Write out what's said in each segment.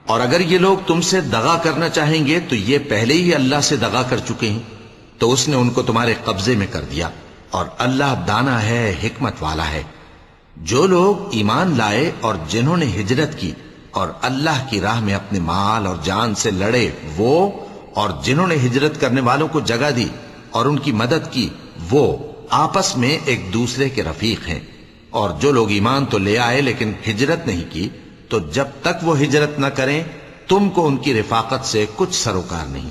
اور اگر یہ لوگ تم سے دغا کرنا چاہیں گے تو یہ پہلے ہی اللہ سے دغا کر چکے ہیں، تو اس نے ان کو تمہارے قبضے میں کر دیا، اور اللہ دانا ہے، حکمت والا ہے۔ جو لوگ ایمان لائے اور جنہوں نے ہجرت کی اور اللہ کی راہ میں اپنے مال اور جان سے لڑے، وہ اور جنہوں نے ہجرت کرنے والوں کو جگہ دی اور ان کی مدد کی، وہ آپس میں ایک دوسرے کے رفیق ہیں۔ اور جو لوگ ایمان تو لے آئے لیکن ہجرت نہیں کی، تو جب تک وہ ہجرت نہ کریں تم کو ان کی رفاقت سے کچھ سروکار نہیں۔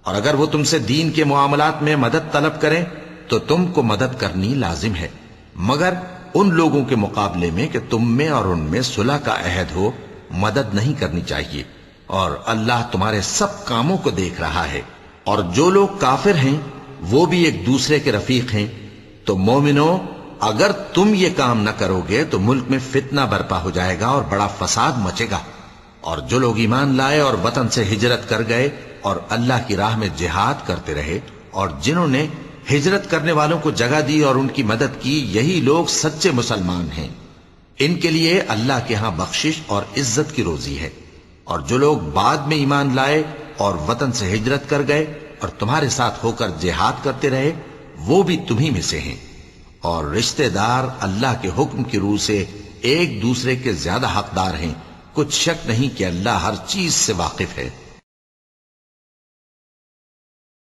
اور اگر وہ تم سے دین کے معاملات میں مدد طلب کریں تو تم کو مدد کرنی لازم ہے، مگر ان لوگوں کے مقابلے میں کہ تم میں اور ان میں صلح کا عہد ہو مدد نہیں کرنی چاہیے، اور اللہ تمہارے سب کاموں کو دیکھ رہا ہے۔ اور جو لوگ کافر ہیں وہ بھی ایک دوسرے کے رفیق ہیں۔ تو مومنو، اگر تم یہ کام نہ کرو گے تو ملک میں فتنہ برپا ہو جائے گا اور بڑا فساد مچے گا۔ اور جو لوگ ایمان لائے اور وطن سے ہجرت کر گئے اور اللہ کی راہ میں جہاد کرتے رہے، اور جنہوں نے ہجرت کرنے والوں کو جگہ دی اور ان کی مدد کی، یہی لوگ سچے مسلمان ہیں۔ ان کے لیے اللہ کے ہاں بخشش اور عزت کی روزی ہے۔ اور جو لوگ بعد میں ایمان لائے اور وطن سے ہجرت کر گئے اور تمہارے ساتھ ہو کر جہاد کرتے رہے، وہ بھی تمہی میں سے ہیں۔ اور رشتہ دار اللہ کے حکم کی روح سے ایک دوسرے کے زیادہ حقدار ہیں، کچھ شک نہیں کہ اللہ ہر چیز سے واقف ہے۔